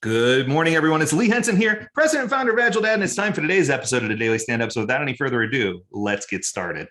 Good morning, everyone. It's Lee Henson here, president and founder of Agiledad, and it's time for today's episode of the Daily Standup. So without any further ado, let's get started.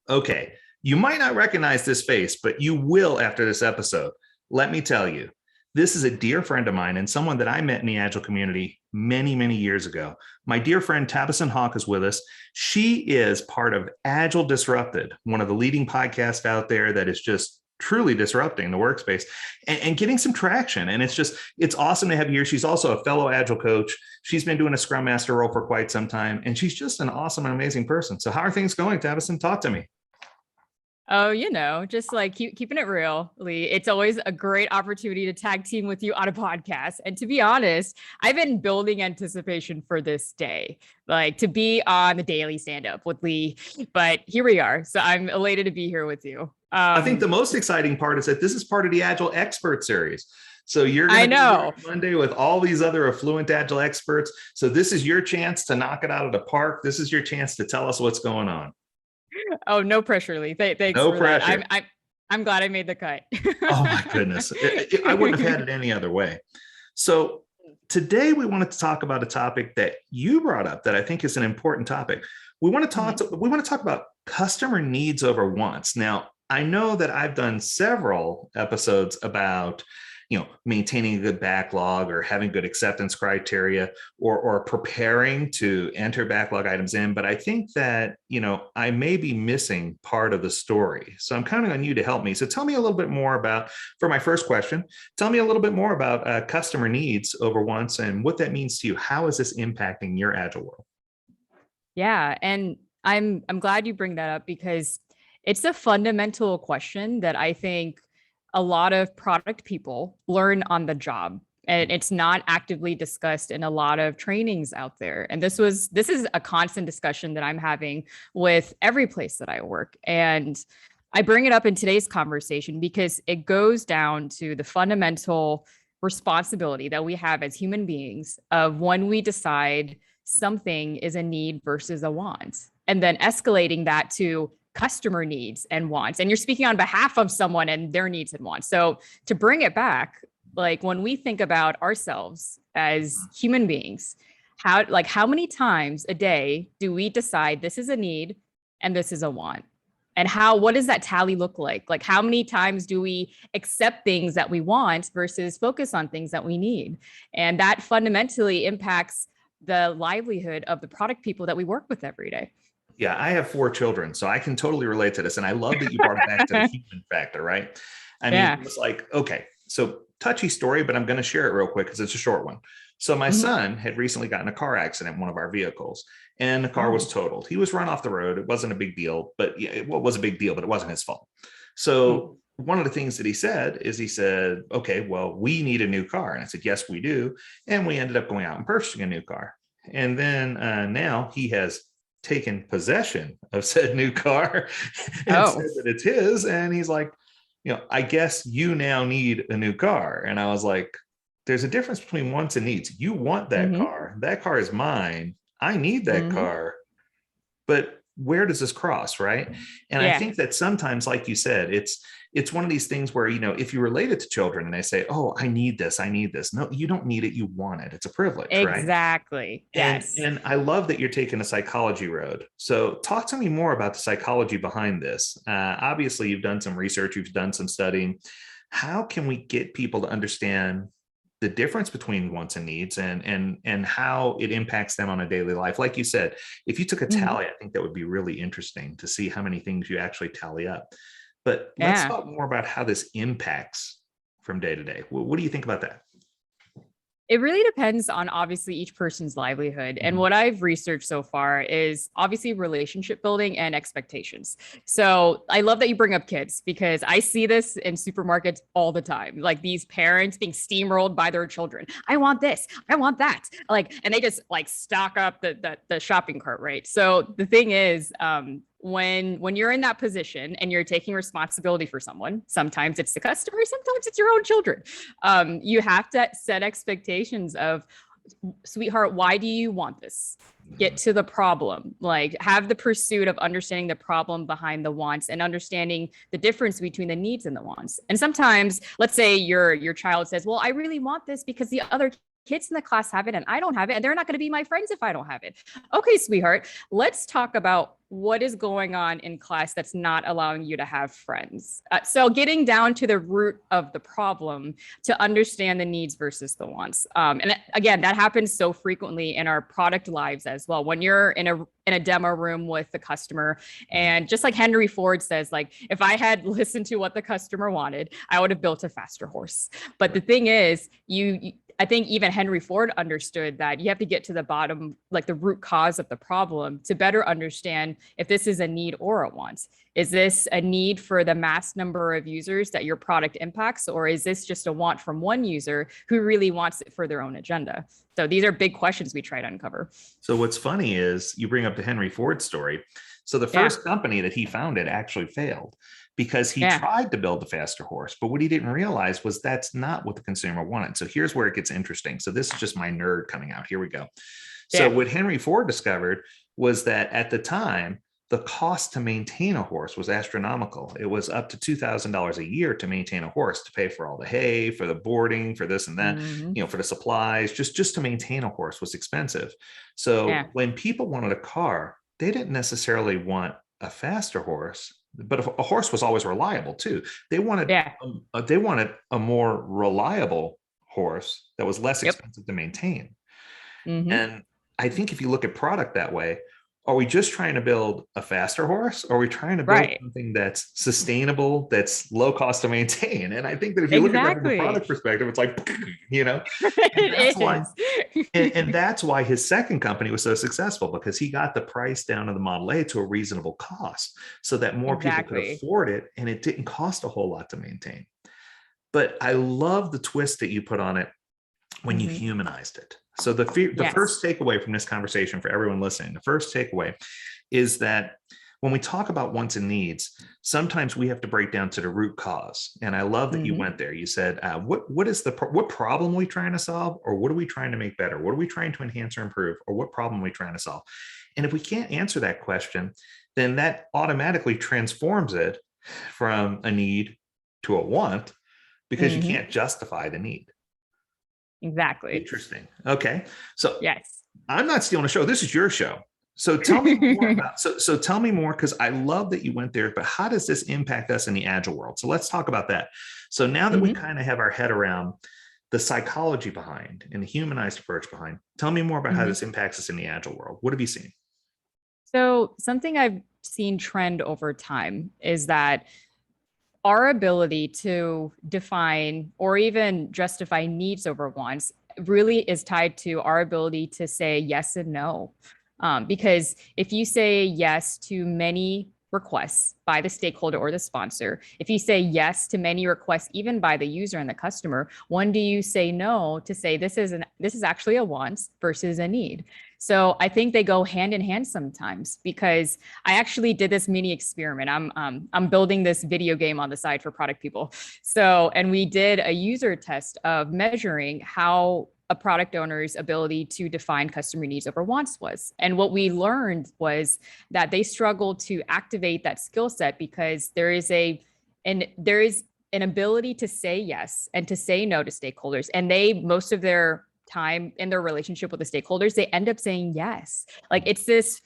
Okay, you might not recognize this face, but you will after this episode. Let me tell you, this is a dear friend of mine and someone that I met in the Agile community many, many years ago. My dear friend Tabassun Haque is with us. She is part of Agile Disrupted, one of the leading podcasts out there that is just truly disrupting the workspace and getting some traction. And it's awesome to have you here. She's also a fellow Agile coach. She's been doing a Scrum Master role for quite some time, and she's just an awesome and amazing person. So how are things going, Tabassun? Talk to me. Oh, just like keeping it real, Lee. It's always a great opportunity to tag team with you on a podcast. And to be honest, I've been building anticipation for this day, like to be on the Daily Stand-Up with Lee. But here we are. So I'm elated to be here with you. I think the most exciting part is that this is part of the Agile Expert Series. So you're going to be here Monday with all these other affluent Agile experts. So this is your chance to knock it out of the park. This is your chance to tell us what's going on. Oh, no pressure, Lee. Thanks no for pressure. that. I'm glad I made the cut. Oh my goodness. I wouldn't have had it any other way. So today we wanted to talk about a topic that you brought up that I think is an important topic. We want to talk about customer needs over wants. Now, I know that I've done several episodes about, maintaining a good backlog or having good acceptance criteria or preparing to enter backlog items in. But I think that, I may be missing part of the story. So I'm counting on you to help me. So tell me a little bit more about, for my first question, tell me a little bit more about customer needs over wants and what that means to you. How is this impacting your Agile world? Yeah. And I'm glad you bring that up because it's a fundamental question that I think a lot of product people learn on the job, and it's not actively discussed in a lot of trainings out there. And this is a constant discussion that I'm having with every place that I work. And I bring it up in today's conversation because it goes down to the fundamental responsibility that we have as human beings of when we decide something is a need versus a want, and then escalating that to customer needs and wants. And you're speaking on behalf of someone and their needs and wants. So to bring it back, like when we think about ourselves as human beings, how many times a day do we decide this is a need and this is a want? And what does that tally look like? Like how many times do we accept things that we want versus focus on things that we need? And that fundamentally impacts the livelihood of the product people that we work with every day. Yeah, I have 4 children, so I can totally relate to this. And I love that you brought it back to the human factor, right? I mean, it's like, okay, so touchy story, but I'm going to share it real quick because it's a short one. So my son had recently gotten a car accident in one of our vehicles, and the car was totaled. He was run off the road. It wasn't a big deal, but yeah, it was a big deal, but it wasn't his fault. So one of the things that he said, okay, well, we need a new car. And I said, yes, we do. And we ended up going out and purchasing a new car. And then now he has taken possession of said new car and said that it's his. And he's like, I guess you now need a new car. And I was like, there's a difference between wants and needs. You want that car. That car is mine. I need that car. But where does this cross, right? And I think that sometimes, like you said, it's one of these things where, if you relate it to children and they say, oh, I need this. No, you don't need it. You want it. It's a privilege, right? Exactly. Yes. And I love that you're taking a psychology road. So talk to me more about the psychology behind this. Obviously, you've done some research, you've done some studying. How can we get people to understand the difference between wants and needs and how it impacts them on a daily life? Like you said, if you took a tally, I think that would be really interesting to see how many things you actually tally up. But let's talk more about how this impacts from day to day. What do you think about that? It really depends on obviously each person's livelihood. And what I've researched so far is obviously relationship building and expectations. So I love that you bring up kids because I see this in supermarkets all the time. Like these parents being steamrolled by their children. I want this, I want that. And they just stock up the shopping cart, right? So the thing is, when you're in that position and you're taking responsibility for someone, sometimes it's the customer, sometimes it's your own children. You have to set expectations of, sweetheart, why do you want this? Get to the problem, have the pursuit of understanding the problem behind the wants and understanding the difference between the needs and the wants. And sometimes, let's say your child says, well, I really want this because the other kids in the class have it and I don't have it, and they're not going to be my friends if I don't have it. Okay, sweetheart, let's talk about what is going on in class that's not allowing you to have friends. So getting down to the root of the problem to understand the needs versus the wants. And again, that happens so frequently in our product lives as well. When you're in a demo room with the customer, and just like Henry Ford says, like, if I had listened to what the customer wanted, I would have built a faster horse. But the thing is, I think even Henry Ford understood that you have to get to the bottom, like the root cause of the problem, to better understand if this is a need or a want. Is this a need for the mass number of users that your product impacts, or is this just a want from one user who really wants it for their own agenda? So these are big questions we try to uncover. So what's funny is you bring up the Henry Ford story. So the first company that he founded actually failed because he tried to build a faster horse, but what he didn't realize was that's not what the consumer wanted. So here's where it gets interesting. So this is just my nerd coming out. Here we go. So what Henry Ford discovered was that at the time, the cost to maintain a horse was astronomical. It was up to $2,000 a year to maintain a horse, to pay for all the hay, for the boarding, for this and that, for the supplies, just to maintain a horse was expensive. So when people wanted a car, they didn't necessarily want a faster horse, but a horse was always reliable too. They wanted a more reliable horse that was less expensive to maintain. And I think if you look at product that way, are we just trying to build a faster horse, or are we trying to build something that's sustainable, that's low cost to maintain? And I think that if you look at that from a product perspective, it's like, and that's why his second company was so successful, because he got the price down of the Model A to a reasonable cost so that more people could afford it, and it didn't cost a whole lot to maintain. But I love the twist that you put on it when you humanized it. So the first takeaway from this conversation for everyone listening, the first takeaway is that when we talk about wants and needs, sometimes we have to break down to the root cause. And I love that you went there. You said, what problem are we trying to solve, or what are we trying to make better? What are we trying to enhance or improve, or what problem are we trying to solve? And if we can't answer that question, then that automatically transforms it from a need to a want, because you can't justify the need. Exactly. Interesting. Okay. So I'm not stealing a show. This is your show. So tell me more about, so tell me more, because I love that you went there, but how does this impact us in the Agile world? So let's talk about that. So now that we kind of have our head around the psychology behind and the humanized approach behind, tell me more about how this impacts us in the Agile world. What have you seen? So something I've seen trend over time is that our ability to define or even justify needs over wants really is tied to our ability to say yes and no. Because if you say yes to many requests by the stakeholder or the sponsor, if you say yes to many requests, even by the user and the customer, when do you say no to say this is actually a want versus a need? So I think they go hand in hand sometimes, because I actually did this mini experiment. I'm building this video game on the side for product people. So, and we did a user test of measuring how a product owner's ability to define customer needs over wants was. And what we learned was that they struggled to activate that skill set, because there is an ability to say yes and to say no to stakeholders. And most of their time in their relationship with the stakeholders, they end up saying yes. Like it's this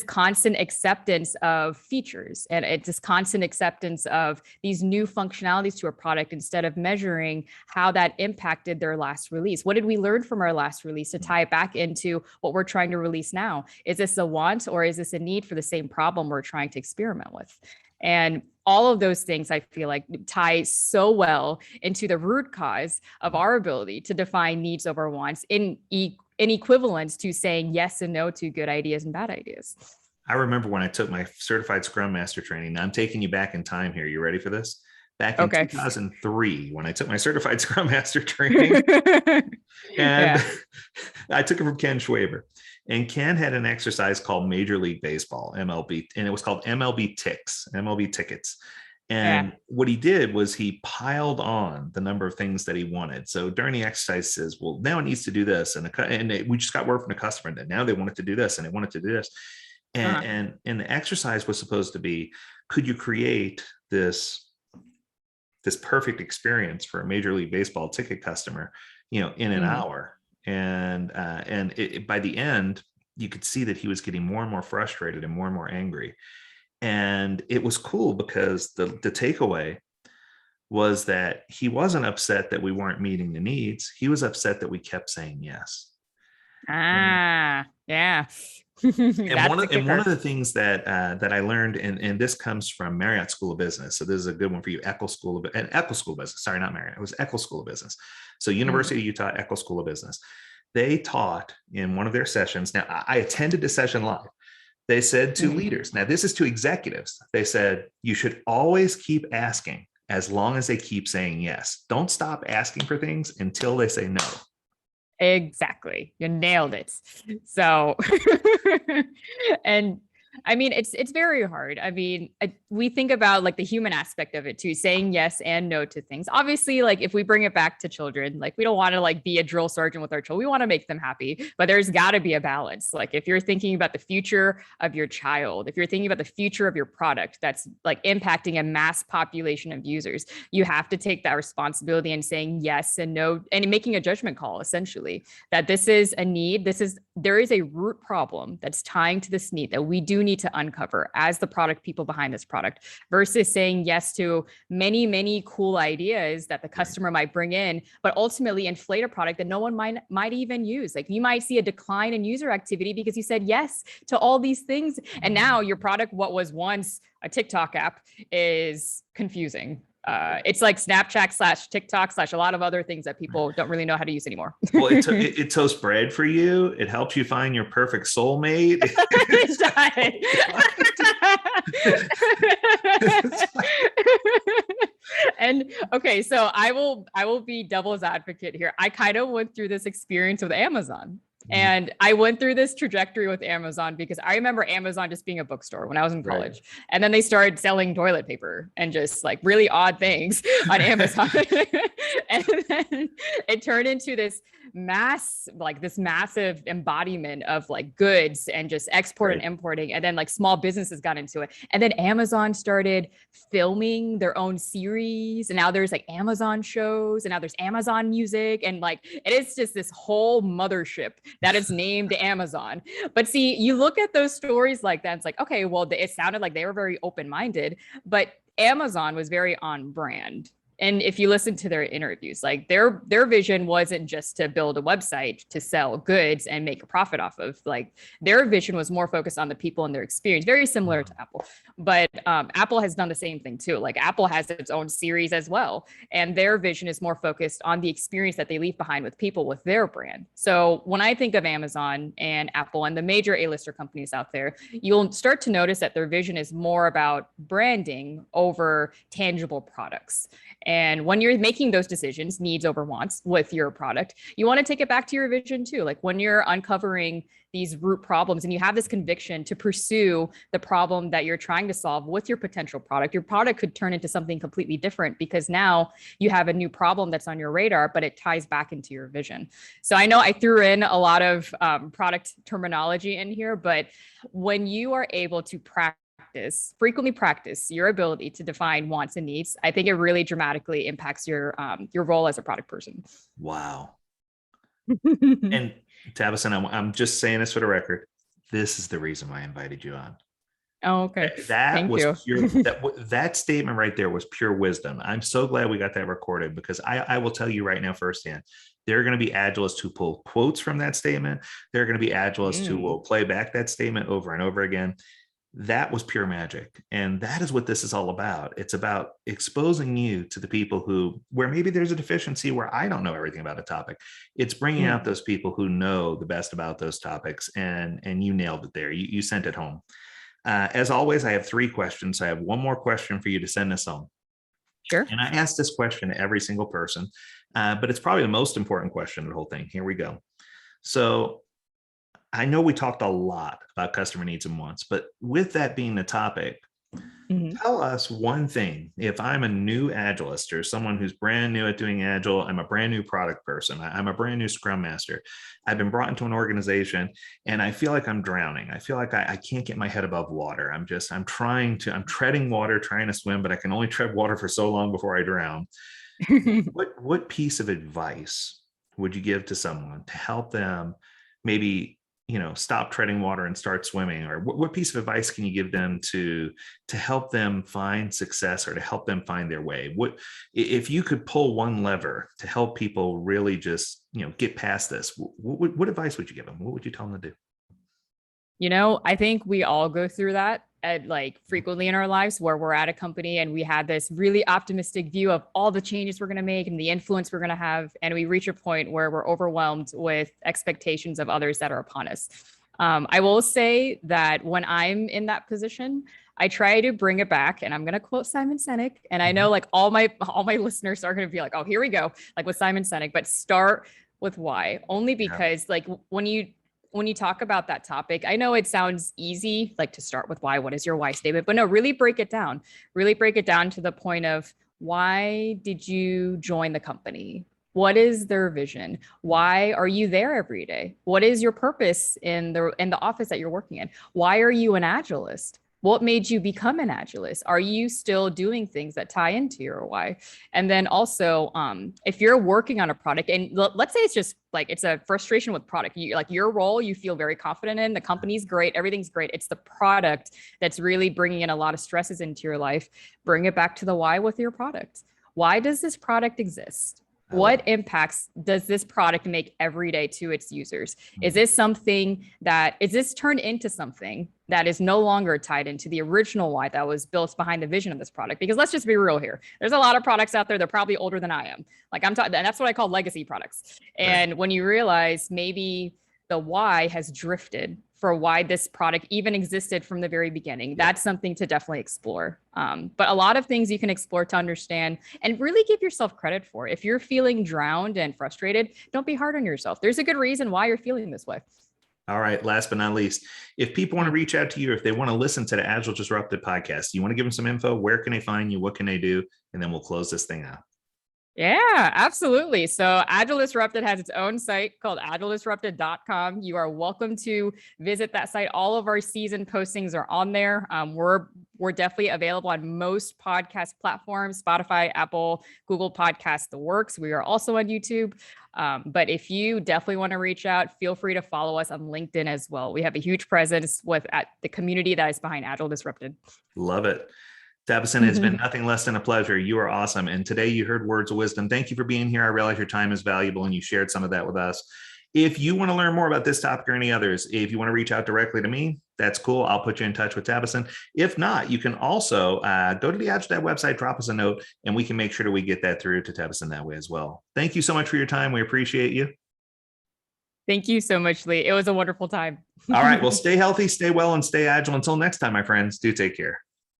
constant acceptance of features, and it's this constant acceptance of these new functionalities to a product, instead of measuring how that impacted their last release. What did we learn from our last release to tie it back into what we're trying to release now? Is this a want, or is this a need for the same problem we're trying to experiment with? And all of those things, I feel like, tie so well into the root cause of our ability to define needs over wants in equivalence to saying yes and no to good ideas and bad ideas. I remember when I took my certified Scrum Master training. Now I'm taking you back in time here. You ready for this? Back in 2003, when I took my certified Scrum Master training, and I took it from Ken Schwaber. And Ken had an exercise called Major League Baseball, MLB, and it was called MLB tickets. And what he did was he piled on the number of things that he wanted. So during the exercise, says, well, now it needs to do this. We just got word from the customer that now they wanted to do this and they wanted to do this. And the exercise was supposed to be, could you create this perfect experience for a Major League Baseball ticket customer, in an hour? And by the end, you could see that he was getting more and more frustrated and more angry. And it was cool because the takeaway was that he wasn't upset that we weren't meeting the needs. He was upset that we kept saying yes. Yeah. And one of the things that I learned, and this comes from Marriott School of Business. So this is a good one for you. Eccles School of Business. Sorry, not Marriott. It was Eccles School of Business. So University of Utah, Eccles School of Business. They taught in one of their sessions. Now, I attended the session live. They said to leaders, now this is to executives. They said, you should always keep asking as long as they keep saying yes. Don't stop asking for things until they say no. Exactly. You nailed it. So, and I mean, it's very hard. I mean, we think about like the human aspect of it too, saying yes and no to things. Obviously, like if we bring it back to children, like we don't want to like be a drill sergeant with our children. We want to make them happy, but there's got to be a balance. Like if you're thinking about the future of your child, if you're thinking about the future of your product that's like impacting a mass population of users, you have to take that responsibility and saying yes and no and making a judgment call, essentially, that this is a need. There is a root problem that's tying to this need that we do need to uncover as the product people behind this product, versus saying yes to many cool ideas that the customer might bring in, but ultimately inflate a product that no one might even use. Like you might see a decline in user activity because you said yes to all these things. And now your product, what was once a TikTok app, is confusing. It's like Snapchat / TikTok / a lot of other things that people don't really know how to use anymore. Well, it toasts bread for you. It helps you find your perfect soulmate. And okay, so I will be devil's advocate here. I kind of went through this experience with Amazon. And I went through this trajectory with Amazon because I remember Amazon just being a bookstore when I was in college. Right. And then they started selling toilet paper and just like really odd things on Amazon. And then it turned into this massive embodiment of like goods and just export and importing. And then like small businesses got into it. And then Amazon started filming their own series. And now there's like Amazon shows, and now there's Amazon music. And like, it is just this whole mothership that is named Amazon. But see, you look at those stories like that, it's like, okay, well, it sounded like they were very open-minded, but Amazon was very on brand. And if you listen to their interviews, like their vision wasn't just to build a website to sell goods and make a profit off of. Like their vision was more focused on the people and their experience, very similar to Apple. But Apple has done the same thing too. Like Apple has its own series as well. And their vision is more focused on the experience that they leave behind with people with their brand. So when I think of Amazon and Apple and the major A-lister companies out there, you'll start to notice that their vision is more about branding over tangible products. And when you're making those decisions, needs over wants with your product, you want to take it back to your vision too. Like when you're uncovering these root problems and you have this conviction to pursue the problem that you're trying to solve with your potential product, your product could turn into something completely different because now you have a new problem that's on your radar, but it ties back into your vision. So I know I threw in a lot of product terminology in here, but when you are able to frequently practice your ability to define wants and needs, I think it really dramatically impacts your role as a product person. Wow. And Tabassun, I'm just saying this for the record. This is the reason why I invited you on. Oh, okay. Thank you. That statement right there was pure wisdom. I'm so glad we got that recorded because I will tell you right now firsthand, there are going to be Agilists who pull quotes from that statement. There are going to be Agilists who will play back that statement over and over again. That was pure magic. And that is what this is all about. It's about exposing you to the people where maybe there's a deficiency where I don't know everything about a topic. It's bringing out those people who know the best about those topics. And you nailed it there. You sent it home. As always, I have 3 questions. I have one more question for you to send us home. Sure. And I ask this question to every single person, but it's probably the most important question of the whole thing. Here we go. So I know we talked a lot about customer needs and wants, but with that being the topic, tell us one thing. If I'm a new Agilist or someone who's brand new at doing Agile, I'm a brand new product person, I'm a brand new Scrum Master, I've been brought into an organization and I feel like I'm drowning. I feel like I can't get my head above water. I'm treading water, trying to swim, but I can only tread water for so long before I drown. What piece of advice would you give to someone to help them maybe, stop treading water and start swimming? Or what piece of advice can you give them to help them find success or to help them find their way? What if you could pull one lever to help people really just, get past this? What advice would you give them? What would you tell them to do? I think we all go through that at frequently in our lives, where we're at a company and we had this really optimistic view of all the changes we're going to make and the influence we're going to have. And we reach a point where we're overwhelmed with expectations of others that are upon us. I will say that when I'm in that position, I try to bring it back, and I'm going to quote Simon Sinek. And I know all my listeners are going to be like, oh, here we go. Like with Simon Sinek, but start with why. Only because when you talk about that topic, I know it sounds easy, to start with why, what is your why statement, but no, really break it down to the point of, why did you join the company? What is their vision? Why are you there every day? What is your purpose in the office that you're working in? Why are you an Agilist? What made you become an Agilist? Are you still doing things that tie into your why? And then also, if you're working on a product, and let's say it's just it's a frustration with product, your role, you feel very confident in, the company's great, everything's great. It's the product that's really bringing in a lot of stresses into your life. Bring it back to the why with your product. Why does this product exist? What impacts does this product make every day to its users? Is this turned into something that is no longer tied into the original why that was built behind the vision of this product? Because let's just be real here. There's a lot of products out there. They're probably older than I am. And that's what I call legacy products. And when you realize maybe the why has drifted for why this product even existed from the very beginning, that's something to definitely explore. But a lot of things you can explore to understand and really give yourself credit for. If you're feeling drowned and frustrated, don't be hard on yourself. There's a good reason why you're feeling this way. All right. Last but not least, if people want to reach out to you, if they want to listen to the Agile Disrupted podcast, you want to give them some info, where can they find you? What can they do? And then we'll close this thing out. Yeah, absolutely. So Agile Disrupted has its own site called agiledisrupted.com. You are welcome to visit that site. All of our season postings are on there. We're definitely available on most podcast platforms, Spotify, Apple, Google Podcasts, the works. We are also on YouTube. But if you definitely want to reach out, feel free to follow us on LinkedIn as well. We have a huge presence at the community that is behind Agile Disrupted. Love it. Tabassun, it's been nothing less than a pleasure. You are awesome. And today you heard words of wisdom. Thank you for being here. I realize your time is valuable and you shared some of that with us. If you want to learn more about this topic or any others, if you want to reach out directly to me, that's cool. I'll put you in touch with Tabassun. If not, you can also go to the Agiledad website, drop us a note, and we can make sure that we get that through to Tabassun that way as well. Thank you so much for your time. We appreciate you. Thank you so much, Lee. It was a wonderful time. All right. Well, stay healthy, stay well, and stay agile. Until next time, my friends, do take care.